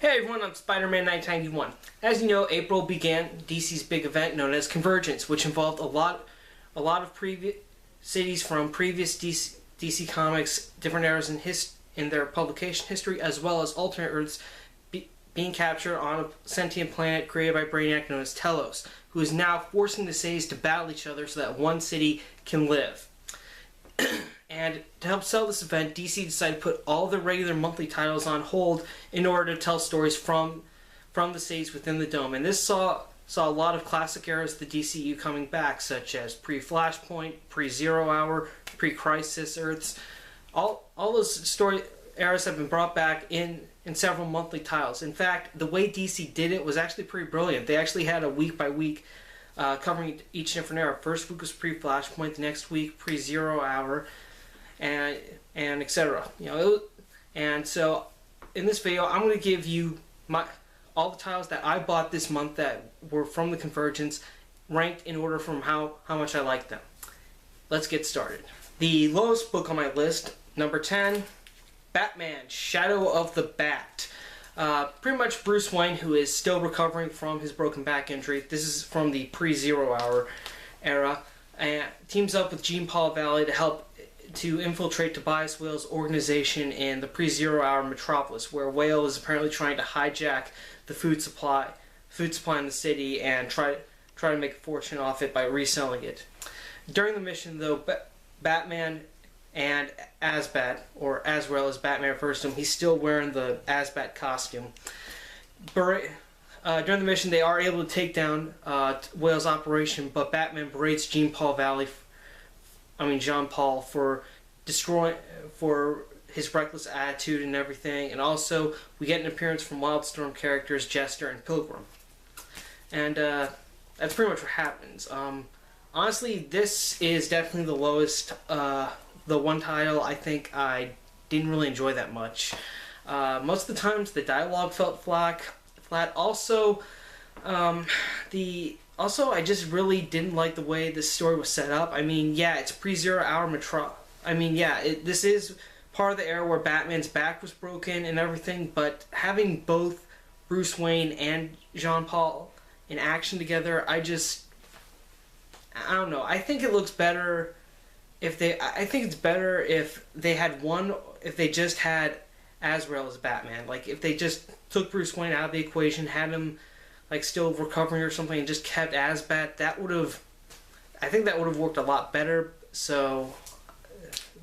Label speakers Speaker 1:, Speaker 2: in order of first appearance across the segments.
Speaker 1: Hey everyone, I'm Spider-Man 991. As you know, April began DC's big event known as Convergence, which involved a lot of previous cities from previous DC Comics, different eras in their publication history, as well as alternate Earths being captured on a sentient planet created by Brainiac known as Telos, who is now forcing the cities to battle each other so that one city can live. And to help sell this event, DC decided to put all the regular monthly titles on hold in order to tell stories from the cities within the dome. And this saw a lot of classic eras of the DCU coming back, such as pre-Flashpoint, pre-Zero Hour, pre-Crisis Earths. All those story eras have been brought back in several monthly titles. In fact, the way DC did it was actually pretty brilliant. They actually had a week-by-week covering each different era. First week was pre-Flashpoint, the next week pre-Zero Hour, and etc. And so in this video, I'm going to give you all the titles that I bought this month that were from the Convergence, ranked in order from how much I like them. Let's get started. The lowest book on my list, number 10, Batman: Shadow of the Bat. Pretty much Bruce Wayne, who is still recovering from his broken back injury. This is from the pre-Zero Hour era, and teams up with Jean Paul Valley to infiltrate Tobias Whale's organization in the pre-Zero Hour metropolis, where Whale is apparently trying to hijack the food supply in the city and try to make a fortune off it by reselling it. During the mission, though, Batman and Asbat, or Azrael as Batman refers to him, he's still wearing the Asbat costume. During the mission, they are able to take down Whale's operation, but Batman berates Jean Paul for his reckless attitude and everything. And also, we get an appearance from Wildstorm characters Jester and Pilgrim. And that's pretty much what happens. Honestly, this is definitely the lowest. The one title I think I didn't really enjoy that much. Most of the times the dialogue felt flat. Also, I just really didn't like the way this story was set up. I mean, yeah, it's pre-Zero Hour this is part of the era where Batman's back was broken and everything, but having both Bruce Wayne and Jean Paul in action together, I don't know. I think it looks better I think it's better if they just had Azrael as Batman. Like, if they just took Bruce Wayne out of the equation, had him like still recovering or something, and just kept Asbat, I think that would have worked a lot better. So,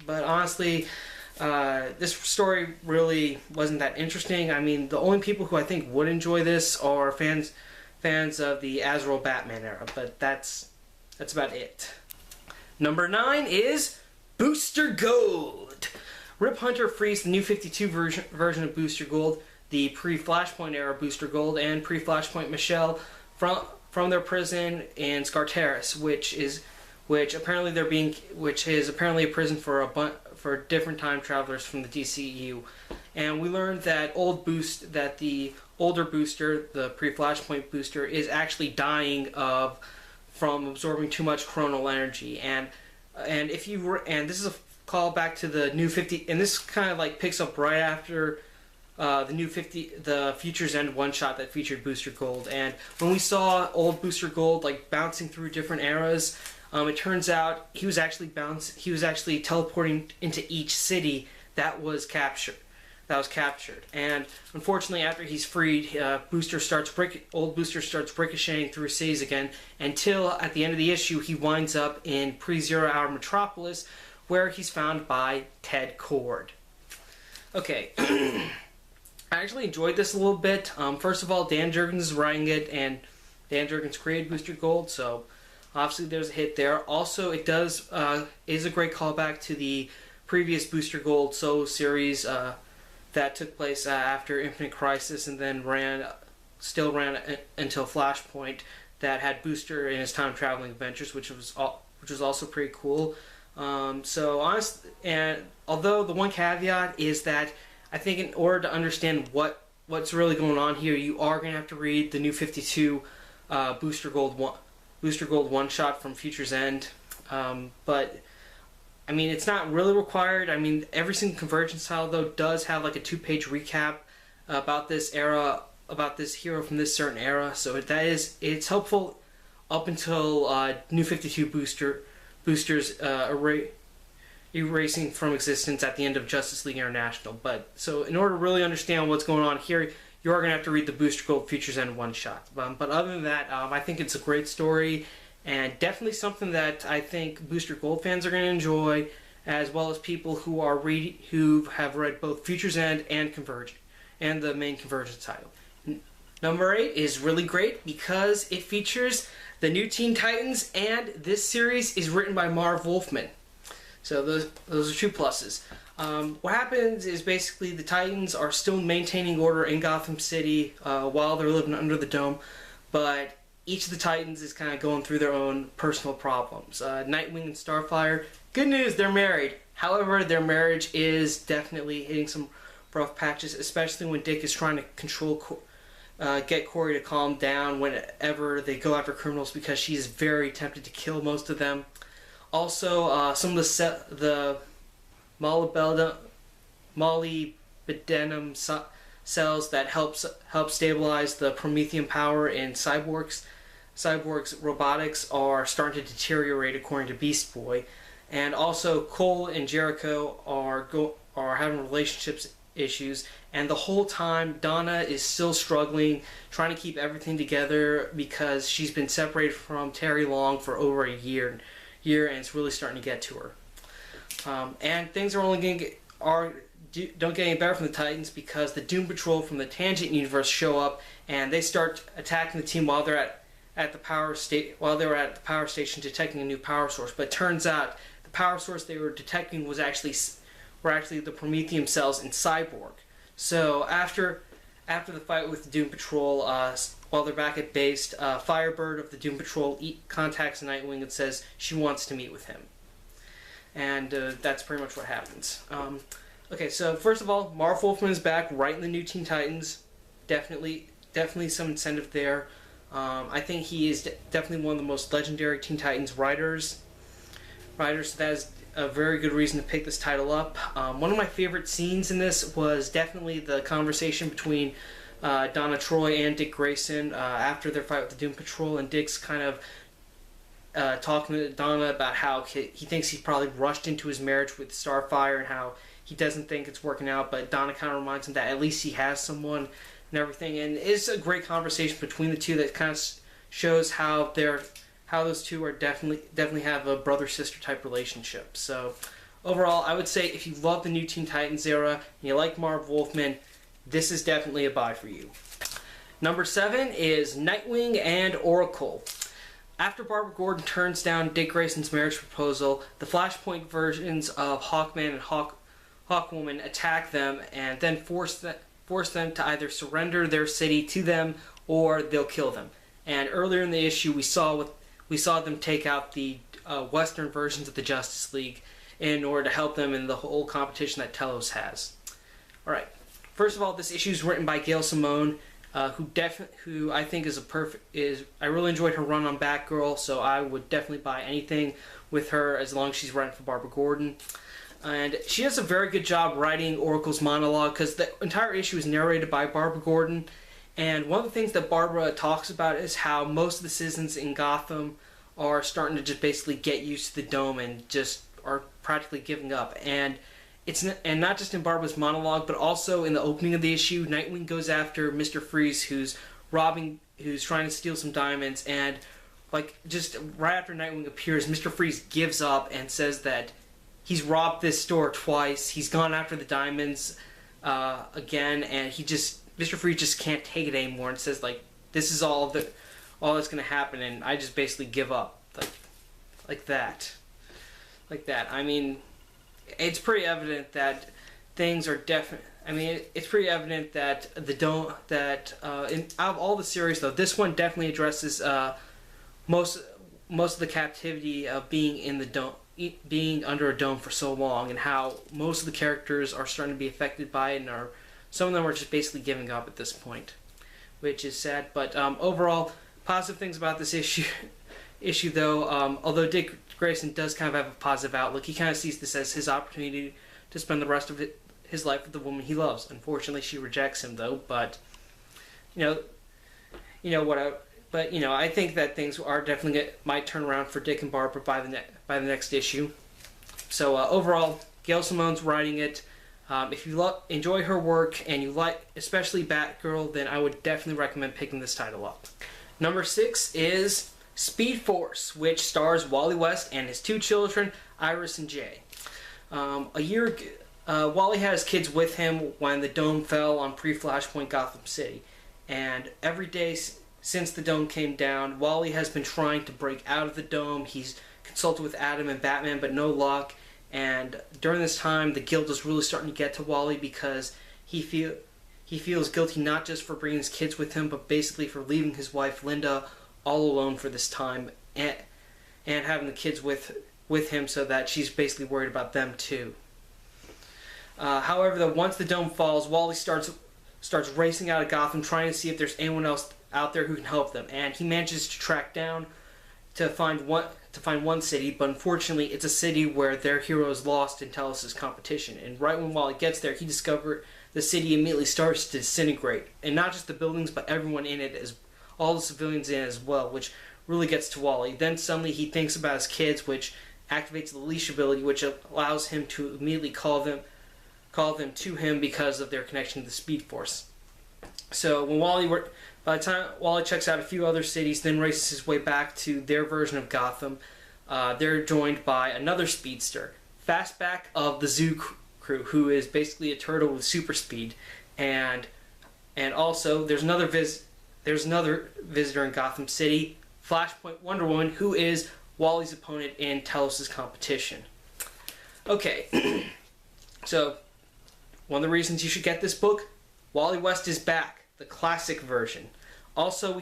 Speaker 1: but honestly, this story really wasn't that interesting. I mean, the only people who I think would enjoy this are fans of the Azrael Batman era, but that's about it. Number 9 is Booster Gold. Rip Hunter frees the New 52 version of Booster Gold, the pre-Flashpoint era Booster Gold, and pre-Flashpoint Michelle from their prison in Skartaris, which is apparently a prison for different time travelers from the DCU. And we learned that the older Booster, the pre-Flashpoint Booster, is actually dying from absorbing too much chronal energy, and this is a callback to the New 50, and this kind of like picks up right after the Future's End one-shot that featured Booster Gold. And when we saw old Booster Gold like bouncing through different eras, it turns out he was actually teleporting into each city that was captured. And unfortunately, after he's freed, old Booster starts ricocheting through cities again, until at the end of the issue he winds up in pre-Zero Hour Metropolis, where he's found by Ted Kord. Okay, I actually enjoyed this a little bit. First of all, Dan Jurgens is writing it, and Dan Jurgens created Booster Gold, so obviously there's a hit there. Also, it is a great callback to the previous Booster Gold solo series that took place after Infinite Crisis, and then still ran until Flashpoint, that had Booster in his time traveling adventures, which was also pretty cool. And although the one caveat is that I think in order to understand what's really going on here, you are going to have to read the New 52 Booster Gold one shot from Future's End, but I mean, it's not really required. I mean, every single Convergence title, though, does have like a 2-page recap about this era, about this hero from this certain era. So it's helpful up until New 52 boosters erasing from existence at the end of Justice League International. But so in order to really understand what's going on here, you are going to have to read the Booster Gold Futures End one shot. But other than that, I think it's a great story, and definitely something that I think Booster Gold fans are going to enjoy, as well as people who have read both Futures End and and the main Convergence title. Number 8 is really great because it features the new Teen Titans, and this series is written by Marv Wolfman. So those are 2 pluses. What happens is basically the Titans are still maintaining order in Gotham City while they're living under the dome, but each of the Titans is kind of going through their own personal problems. Nightwing and Starfire, good news, they're married. However, their marriage is definitely hitting some rough patches, especially when Dick is trying to get Corey to calm down whenever they go after criminals, because she's very tempted to kill most of them. Also, some of the molybdenum cells that help stabilize the promethium power in Cyborg's robotics are starting to deteriorate, according to Beast Boy. And also, Cole and Jericho are having relationships issues, and the whole time Donna is still struggling, trying to keep everything together because she's been separated from Terry Long for over a year, and it's really starting to get to her. And things are only going to don't get any better from the Titans because the Doom Patrol from the Tangent Universe show up, and they start attacking the team while they're at the power station detecting a new power source. But it turns out the power source they were detecting were actually the promethium cells in Cyborg. So after the fight with the Doom Patrol, while they're back at base, Firebird of the Doom Patrol contacts Nightwing and says she wants to meet with him. And that's pretty much what happens. Okay, so first of all, Marv Wolfman is back writing the new Teen Titans. Definitely some incentive there. I think he is definitely one of the most legendary Teen Titans writers. So that is a very good reason to pick this title up. One of my favorite scenes in this was definitely the conversation between Donna Troy and Dick Grayson after their fight with the Doom Patrol, and Dick's kind of talking to Donna about how he thinks he probably rushed into his marriage with Starfire and how he doesn't think it's working out, but Donna kind of reminds him that at least he has someone and everything. And it's a great conversation between the two that kind of shows how those two are definitely have a brother-sister type relationship. So overall, I would say if you love the new Teen Titans era and you like Marv Wolfman, this is definitely a buy for you. Number 7 is Nightwing and Oracle. After Barbara Gordon turns down Dick Grayson's marriage proposal, the Flashpoint versions of Hawkman and Hawkwoman attack them and then force them to either surrender their city to them or they'll kill them. And earlier in the issue, we saw them take out the Western versions of the Justice League in order to help them in the whole competition that Telos has. All right. First of all, this issue is written by Gail Simone, who I think I really enjoyed her run on Batgirl, so I would definitely buy anything with her as long as she's writing for Barbara Gordon. And she does a very good job writing Oracle's monologue because the entire issue is narrated by Barbara Gordon. And one of the things that Barbara talks about is how most of the citizens in Gotham are starting to just basically get used to the dome and just are practically giving up. And not just in Barbara's monologue, but also in the opening of the issue, Nightwing goes after Mr. Freeze, who's trying to steal some diamonds, and just right after Nightwing appears, Mr. Freeze gives up and says that he's robbed this store twice, he's gone after the diamonds again, and Mr. Freeze just can't take it anymore and says this is all that's going to happen, and I just basically give up, like that. I mean, it's pretty evident that things are it's pretty evident that out of all the series, though, this one definitely addresses most of the captivity of being in the dome, being under a dome for so long, and how most of the characters are starting to be affected by it, and some of them are just basically giving up at this point, which is sad. But overall, positive things about this issue though, although Dick Grayson does kind of have a positive outlook, he kind of sees this as his opportunity to spend the rest of his life with the woman he loves. Unfortunately, she rejects him though. But you know what? I think that things are definitely might turn around for Dick and Barbara by the next issue. So overall, Gail Simone's writing it. If you enjoy her work and you like especially Batgirl, then I would definitely recommend picking this title up. Number 6 is Speed Force, which stars Wally West and his 2 children, Iris and Jay. Wally had his kids with him when the dome fell on pre-Flashpoint Gotham City. And every day since the dome came down, Wally has been trying to break out of the dome. He's consulted with Adam and Batman, but no luck. And during this time, the guilt is really starting to get to Wally because he feels guilty not just for bringing his kids with him, but basically for leaving his wife Linda all alone for this time, and having the kids with him, so that she's basically worried about them too. However, once the dome falls, Wally starts racing out of Gotham, trying to see if there's anyone else out there who can help them, and he manages to track down to find one city, but unfortunately it's a city where their hero is lost in Talos' competition. And right when Wally gets there, he discovers the city immediately starts to disintegrate, and not just the buildings, but everyone in it, as all the civilians in it as well, which really gets to Wally. Then suddenly he thinks about his kids, which activates the leash ability, which allows him to immediately call them to him because of their connection to the Speed Force. So by the time Wally checks out a few other cities, then races his way back to their version of Gotham, they're joined by another speedster, Fastback of the Zoo Crew, who is basically a turtle with super speed, and also there's another visitor in Gotham City, Flashpoint Wonder Woman, who is Wally's opponent in Talos' competition. Okay, so one of the reasons you should get this book, Wally West is back, the classic version. Also,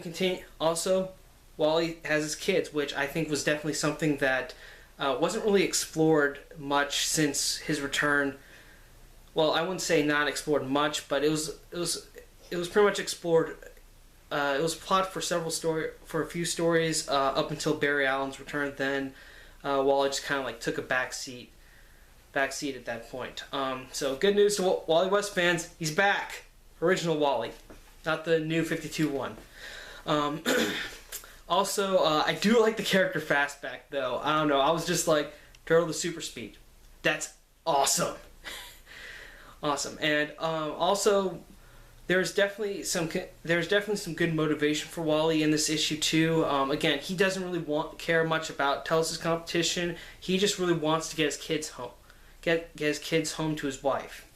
Speaker 1: Wally has his kids, which I think was definitely something that wasn't really explored much since his return. Well, I wouldn't say not explored much, but it was pretty much explored. It was plotted for a few stories up until Barry Allen's return. Then Wally just kind of like took a back seat at that point. So good news to Wally West fans, he's back. Original Wally, not the new 52 one. Also, I do like the character Fastback though. I don't know. I was just like, Turtle with super speed. That's awesome. Awesome. And also, there's definitely some good motivation for Wally in this issue too. Again, he doesn't really care much about Talos' competition. He just really wants to get his kids home, get his kids home to his wife,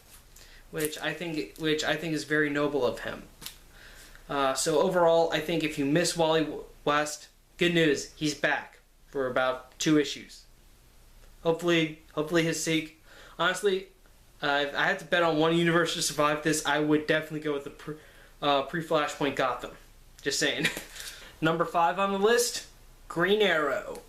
Speaker 1: which I think is very noble of him. So overall, I think if you miss Wally West, good news, he's back for about 2 issues. Hopefully his sake. Honestly, if I had to bet on one universe to survive this, I would definitely go with the pre-Flashpoint Gotham. Just saying. Number 5 on the list, Green Arrow.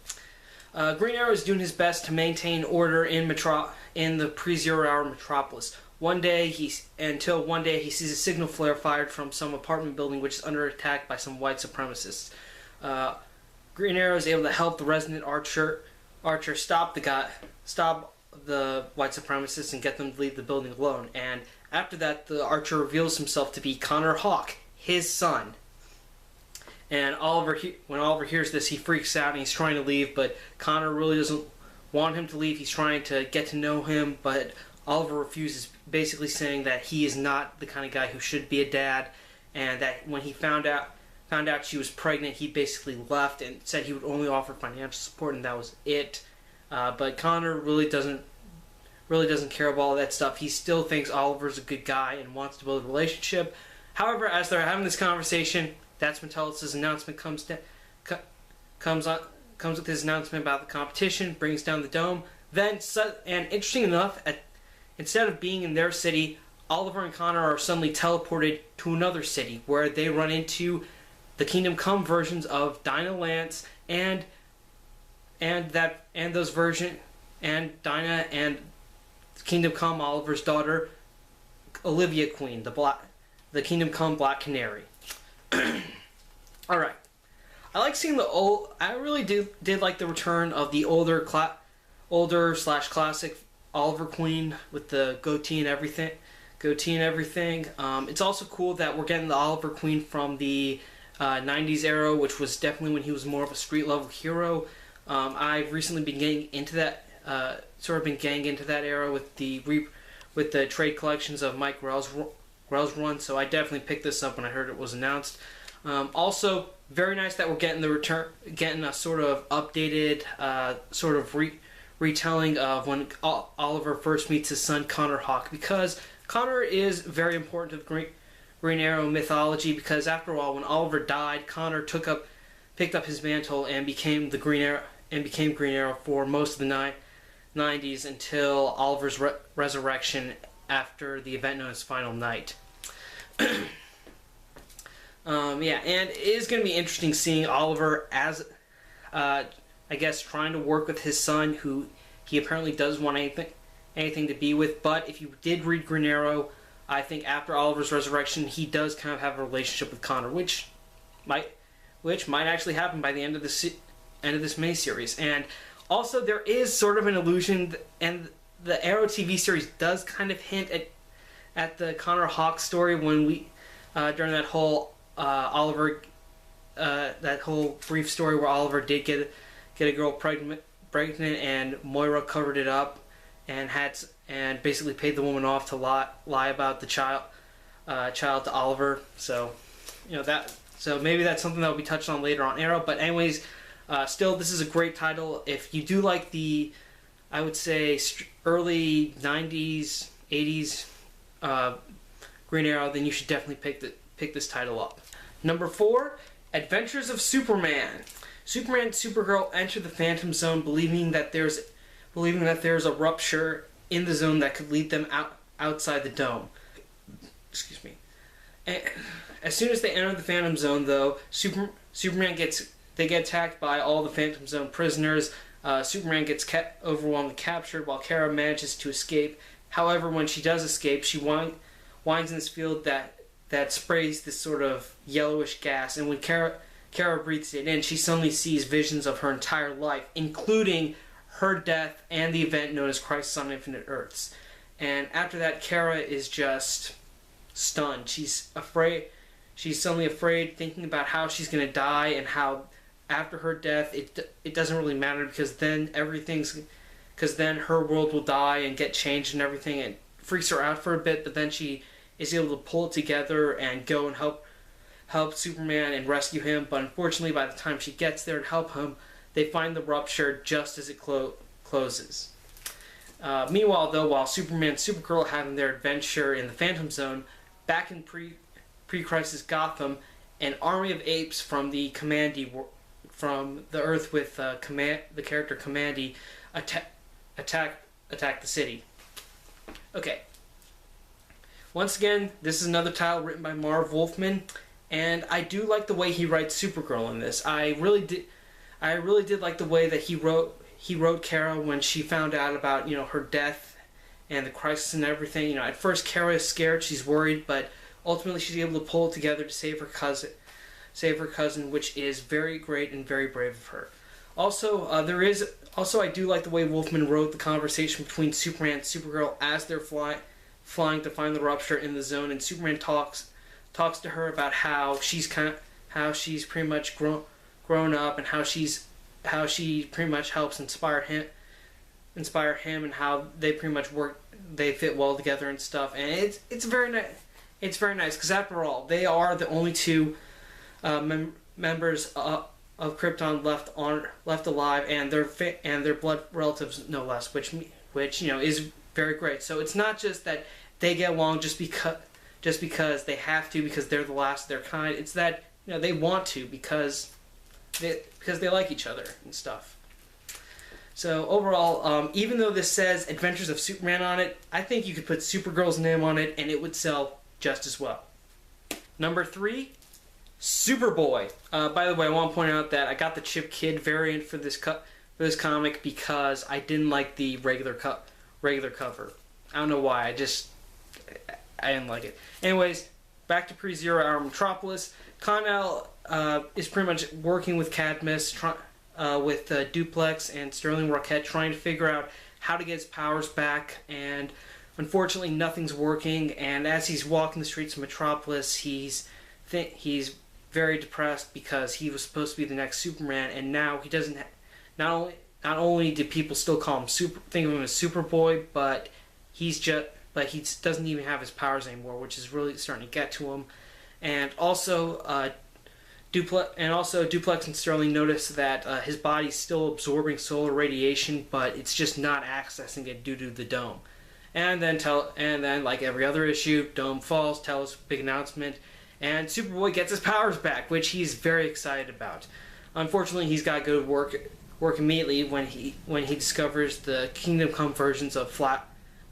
Speaker 1: Green Arrow is doing his best to maintain order in the pre-Zero Hour Metropolis. Until one day he sees a signal flare fired from some apartment building which is under attack by some white supremacists. Green Arrow is able to help the resident Archer stop the white supremacists and get them to leave the building alone. And after that, the Archer reveals himself to be Connor Hawke, his son. And when Oliver hears this, he freaks out and he's trying to leave, but Connor really doesn't want him to leave. He's trying to get to know him, but Oliver refuses, basically saying that he is not the kind of guy who should be a dad, and that when he found out she was pregnant, he basically left and said he would only offer financial support, and that was it. But Connor really doesn't care about all that stuff. He still thinks Oliver's a good guy and wants to build a relationship. However, as they're having this conversation, that's when Talos' announcement comes with his announcement about the competition, brings down the dome. And interesting enough, instead of being in their city, Oliver and Connor are suddenly teleported to another city where they run into the Kingdom Come versions of Dinah Lance and Dinah and Kingdom Come Oliver's daughter Olivia Queen, the Kingdom Come Black Canary. All right, I like seeing I really did like the return of the older/classic Oliver Queen with the goatee and everything. It's also cool that we're getting the Oliver Queen from the 90s era, which was definitely when he was more of a street level hero. I've recently been getting into that, era with the trade collections of Mike Grell's run. So I definitely picked this up when I heard it was announced. Also, very nice that we're getting getting a sort of updated, retelling of when Oliver first meets his son Connor Hawke, because Connor is very important to the Green Arrow mythology, because after all, when Oliver died, Connor picked up his mantle and became Green Arrow for most of the 90s until Oliver's resurrection after the event known as Final Night. And it is going to be interesting seeing Oliver as, I guess, trying to work with his son, who he apparently doesn't want anything to be with. But if you did read Green Arrow, I think after Oliver's resurrection, he does kind of have a relationship with Connor, which might actually happen by the end of this miniseries. And also, there is sort of an illusion, and the Arrow TV series does kind of hint at the Connor Hawke story when we during that whole Oliver that whole brief story where Oliver did get a girl pregnant and Moira covered it up and basically paid the woman off to lie about the child to Oliver. So so maybe that's something that will be touched on later on Arrow. But anyways, still, this is a great title. If you do like the, I would say, early 90s, 80s Green Arrow, then you should definitely pick this title up. Number 4, Adventures of Superman. Superman and Supergirl enter the Phantom Zone, believing that there's a rupture in the zone that could lead them outside the dome. Excuse me. And as soon as they enter the Phantom Zone, though, Superman gets attacked by all the Phantom Zone prisoners. Superman gets overwhelmed and captured, while Kara manages to escape. However, when she does escape, she winds in this field that sprays this sort of yellowish gas, and when Kara breathes it in, she suddenly sees visions of her entire life, including her death and the event known as Crisis on Infinite Earths. And after that, Kara is just stunned. She's afraid. She's suddenly afraid, thinking about how she's going to die, and how after her death, it doesn't really matter, because then her world will die and get changed and everything. It freaks her out for a bit, but then she is able to pull it together and go and help Superman and rescue him. But unfortunately, by the time she gets there to help him, they find the rupture just as it closes. Meanwhile, though, while Superman and Supergirl are having their adventure in the Phantom Zone, back in pre-crisis Gotham, an army of apes from the from the Earth with the character Commandy attack the city. Okay. Once again, this is another title written by Marv Wolfman, and I do like the way he writes Supergirl in this. I really did like the way that he wrote Kara when she found out about, her death and the crisis and everything. At first Kara is scared, she's worried, but ultimately she's able to pull it together to save her cousin, which is very great and very brave of her. Also, I do like the way Wolfman wrote the conversation between Superman and Supergirl as they're flying to find the rupture in the zone, and Superman talks to her about how she's pretty much grown up, and how she pretty much helps inspire him, and how they pretty much they fit well together and stuff. And it's very nice because after all, they are the only two members of Krypton left alive, and their blood relatives no less, which is very great. So it's not just that they get along just because they have to, because they're the last of their kind. It's that they want to because they like each other and stuff. So overall, even though this says Adventures of Superman on it, I think you could put Supergirl's name on it and it would sell just as well. Number 3, Superboy. By the way, I want to point out that I got the Chip Kid variant for this comic because I didn't like the regular cover. I don't know why. I didn't like it. Anyways, back to pre-Zero Hour Metropolis. Con-El is pretty much working with Cadmus, with Duplex and Sterling Rocket, trying to figure out how to get his powers back, and unfortunately nothing's working. And as he's walking the streets of Metropolis, he's very depressed because he was supposed to be the next Superman, and now he doesn't. Not only do people still call him think of him as Superboy, but he doesn't even have his powers anymore, which is really starting to get to him. And also, Duplex and Sterling notice that his body's still absorbing solar radiation, but it's just not accessing it due to the dome. And then, like every other issue, dome falls, tells big announcement, and Superboy gets his powers back, which he's very excited about. Unfortunately, he's got to go to work immediately when he discovers the Kingdom Come versions of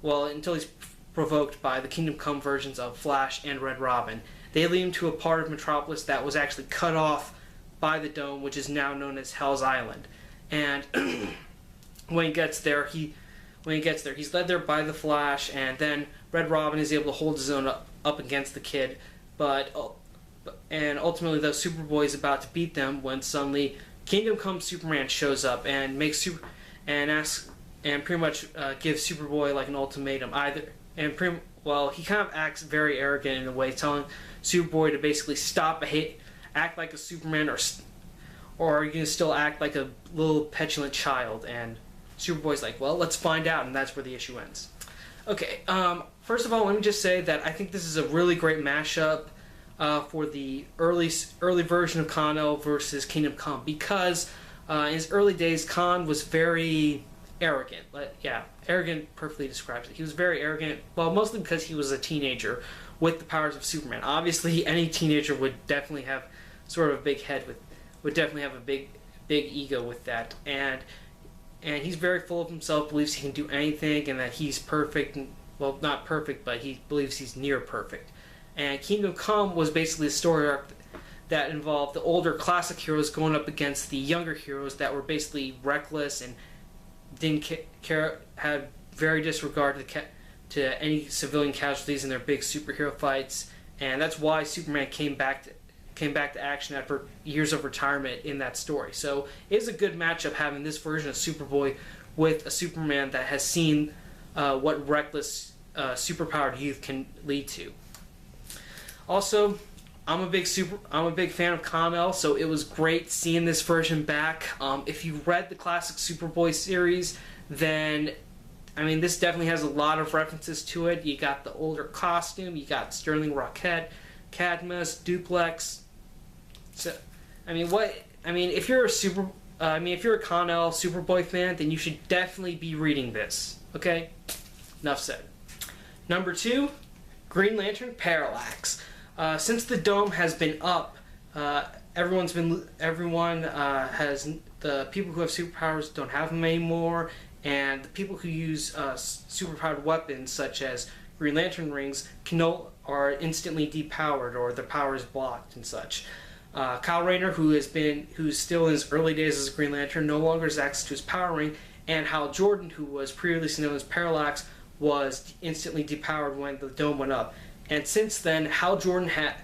Speaker 1: until he's provoked by the Kingdom Come versions of Flash and Red Robin. They lead him to a part of Metropolis that was actually cut off by the dome, which is now known as Hell's Island. And when he gets there, he's led there by the Flash, and then Red Robin is able to hold his own up against the Kid, and ultimately, though, Superboy is about to beat them when suddenly Kingdom Come Superman shows up and pretty much gives Superboy like an ultimatum. He kind of acts very arrogant in a way, telling Superboy to basically act like a Superman, or you can still act like a little petulant child. And Superboy's like, well, let's find out, and that's where the issue ends. Okay, first of all, let me just say that I think this is a really great mashup for the early version of Kal-El versus Kingdom Come, because in his early days, Khan was very arrogant. Arrogant perfectly describes it. He was very arrogant, well, mostly because he was a teenager with the powers of Superman. Obviously, any teenager would definitely have sort of a big head would definitely have a big ego with that. And he's very full of himself, believes he can do anything, and that he's perfect. Well, not perfect, but he believes he's near perfect. And Kingdom Come was basically a story arc that involved the older classic heroes going up against the younger heroes that were basically reckless and didn't care, had very disregard to any civilian casualties in their big superhero fights. And that's why Superman came back to action after years of retirement in that story. So it is a good matchup having this version of Superboy with a Superman that has seen what reckless, superpowered youth can lead to. Also, I'm a big fan of Kal-El, so it was great seeing this version back. If you read the classic Superboy series, then this definitely has a lot of references to it. You got the older costume, you got Sterling Rocket, Cadmus, Duplex. So, if you're a Kal-El Superboy fan, then you should definitely be reading this. Okay, enough said. Number 2, Green Lantern Parallax. Since the dome has been up, the people who have superpowers don't have them anymore, and the people who use superpowered weapons such as Green Lantern rings are instantly depowered, or their power is blocked and such. Kyle Rayner, who's still in his early days as a Green Lantern, no longer has access to his power ring, and Hal Jordan, who was previously known as Parallax, was instantly depowered when the dome went up. And since then, Hal Jordan had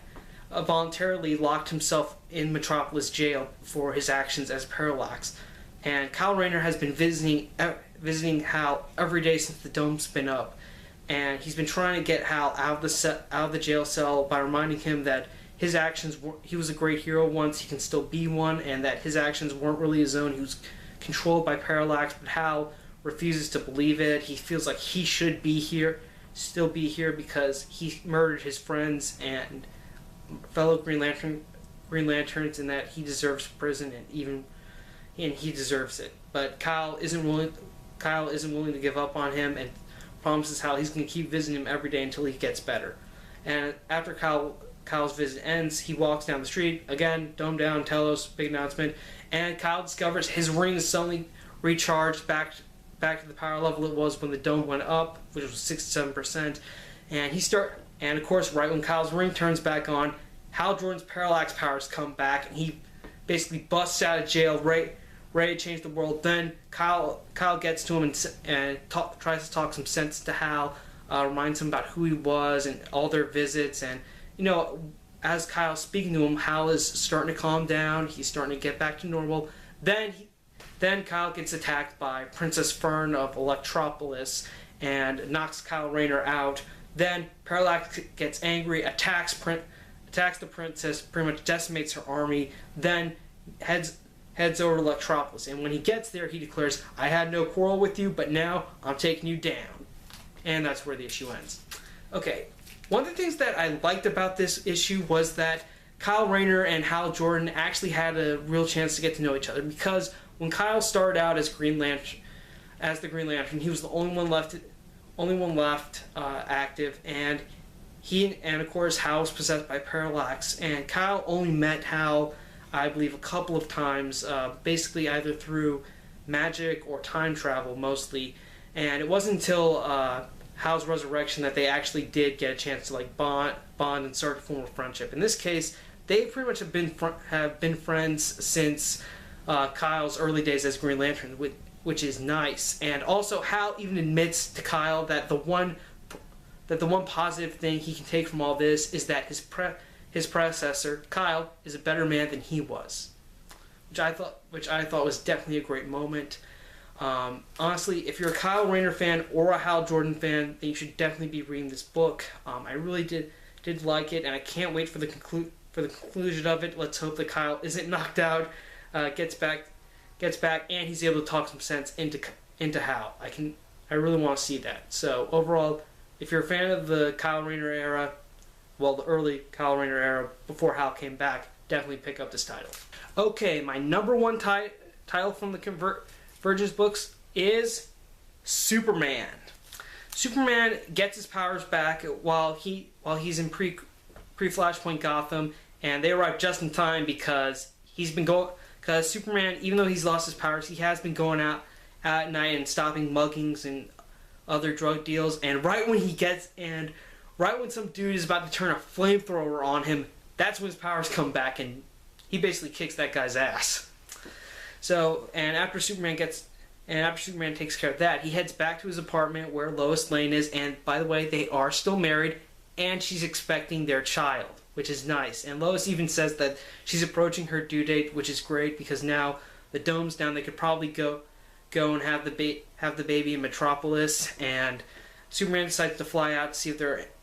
Speaker 1: voluntarily locked himself in Metropolis jail for his actions as Parallax. And Kyle Rayner has been visiting Hal every day since the dome's been up. And he's been trying to get Hal out of the jail cell by reminding him that his actions he was a great hero once, he can still be one, and that his actions weren't really his own. He was controlled by Parallax, but Hal refuses to believe it. He feels like he should still be here because he murdered his friends and fellow Green Lanterns, and that he deserves prison, and he deserves it. But Kyle isn't willing to give up on him, and promises Hal he's going to keep visiting him every day until he gets better. And after Kyle's visit ends, he walks down the street again, dome down, Telos, big announcement, and Kyle discovers his ring is suddenly recharged back to the power level it was when the dome went up, which was 67%. And of course, right when Kyle's ring turns back on, Hal Jordan's Parallax powers come back, and he basically busts out of jail, ready to change the world. Then Kyle gets to him and tries to talk some sense to Hal, reminds him about who he was and all their visits. And as Kyle's speaking to him, Hal is starting to calm down. He's starting to get back to normal. Then Then Kyle gets attacked by Princess Fern of Electropolis and knocks Kyle Rayner out. Then Parallax gets angry, attacks the princess, pretty much decimates her army, then heads over to Electropolis. And when he gets there, he declares, "I had no quarrel with you, but now I'm taking you down." And that's where the issue ends. Okay, one of the things that I liked about this issue was that Kyle Rayner and Hal Jordan actually had a real chance to get to know each other, because when Kyle started out as the Green Lantern, he was the only one left active, and of course Hal was possessed by Parallax, and Kyle only met Hal, I believe, a couple of times, basically either through magic or time travel mostly, and it wasn't until Hal's resurrection that they actually did get a chance to like bond and start to form a friendship. In this case, they pretty much have been friends since Kyle's early days as Green Lantern, which is nice. And also, Hal even admits to Kyle that the one positive thing he can take from all this is that his predecessor, Kyle, is a better man than he was, which I thought was definitely a great moment. Honestly, if you're a Kyle Rayner fan or a Hal Jordan fan, then you should definitely be reading this book. I really did like it, and I can't wait for the conclusion of it. Let's hope that Kyle isn't knocked out, gets back, and he's able to talk some sense into Hal. I really want to see that. So overall, if you're a fan of the Kyle Rayner era, well, the early Kyle Rayner era before Hal came back, definitely pick up this title. Okay, my number one title from the Convergence books is Superman. Superman gets his powers back while he's in pre-Flashpoint Gotham, and they arrive just in time because Superman, even though he's lost his powers, he has been going out at night and stopping muggings and other drug deals, and right when some dude is about to turn a flamethrower on him, that's when his powers come back, and he basically kicks that guy's ass. So, and after Superman takes care of that, he heads back to his apartment where Lois Lane is, and by the way, they are still married, and she's expecting their child, which is nice. And Lois even says that she's approaching her due date, which is great, because now the dome's down, they could probably go and have the baby in Metropolis, and Superman decides to fly out to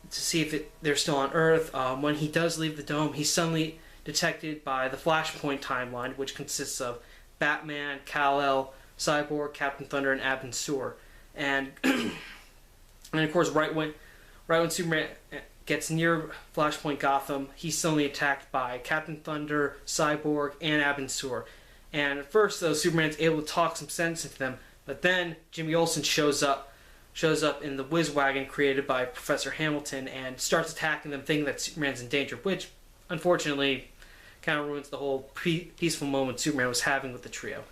Speaker 1: see if they're still on Earth. When he does leave the dome, he's suddenly detected by the Flashpoint timeline, which consists of Batman, Kal-El, Cyborg, Captain Thunder, and Abin Sur. And of course, right when Superman gets near Flashpoint Gotham, he's suddenly attacked by Captain Thunder, Cyborg, and Abin Sur. And at first, though, Superman's able to talk some sense into them, but then Jimmy Olsen shows up in the whiz wagon created by Professor Hamilton and starts attacking them, thinking that Superman's in danger, which unfortunately kind of ruins the whole peaceful moment Superman was having with the trio.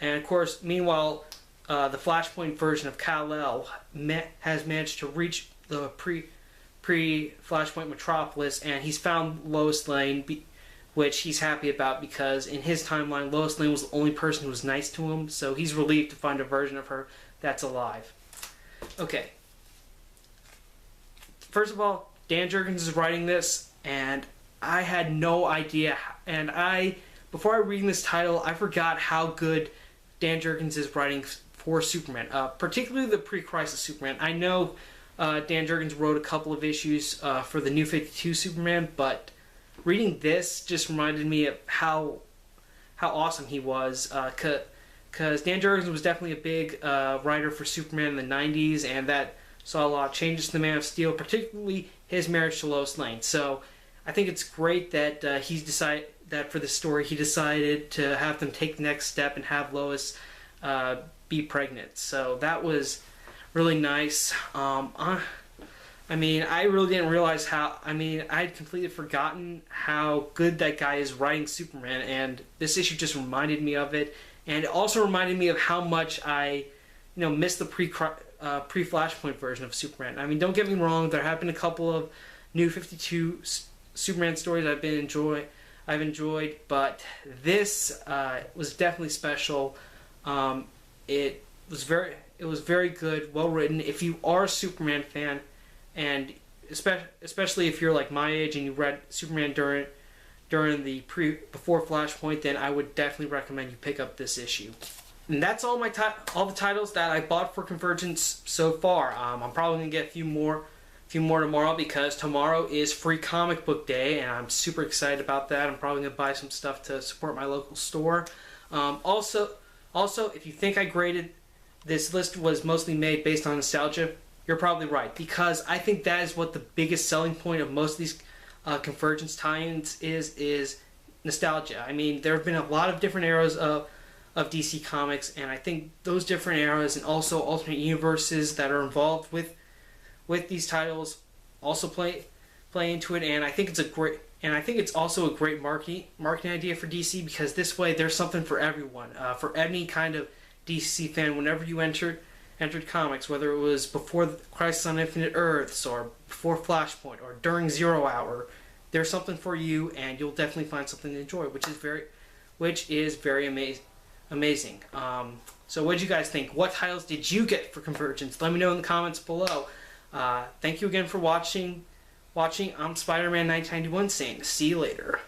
Speaker 1: And of course, meanwhile, the Flashpoint version of Kal-El has managed to reach the pre-Flashpoint Metropolis, and he's found Lois Lane, which he's happy about, because in his timeline, Lois Lane was the only person who was nice to him, so he's relieved to find a version of her that's alive. Okay. First of all, Dan Jurgens is writing this, and I had no idea, before I read this title, I forgot how good Dan Jurgens is writing for Superman, particularly the pre-Crisis Superman. I know Dan Jurgens wrote a couple of issues for the New 52 Superman, but reading this just reminded me of how awesome he was, because Dan Jurgens was definitely a big writer for Superman in the 90s, and that saw a lot of changes to the Man of Steel, particularly his marriage to Lois Lane. So I think it's great that that for the story he decided to have them take the next step and have Lois be pregnant. So that was really nice. I really didn't realize I'd completely forgotten how good that guy is writing Superman, and this issue just reminded me of it, and it also reminded me of how much I, missed the pre-Flashpoint version of Superman. I mean, don't get me wrong, there have been a couple of New 52 Superman stories I've enjoyed, but this was definitely special. It was very good, well written. If you are a Superman fan, and especially if you're like my age and you read Superman during the before Flashpoint, then I would definitely recommend you pick up this issue. And that's all all the titles that I bought for Convergence so far. I'm probably gonna get a few more tomorrow, because tomorrow is Free Comic Book Day, and I'm super excited about that. I'm probably gonna buy some stuff to support my local store. Also, if you think I graded this list was mostly made based on nostalgia, you're probably right, because I think that is what the biggest selling point of most of these Convergence tie-ins is nostalgia. I mean, there have been a lot of different eras of DC Comics, and I think those different eras and also alternate universes that are involved with these titles also play into it. And I think it's also a great marketing idea for DC, because this way there's something for everyone, for any kind of DC fan. Whenever you entered comics, whether it was before Crisis on Infinite Earths or before Flashpoint or during Zero Hour, there's something for you, and you'll definitely find something to enjoy, which is very amazing. So what did you guys think? What titles did you get for Convergence? Let me know in the comments below. Thank you again for watching. I'm Spider-Man 1991 saying see you later.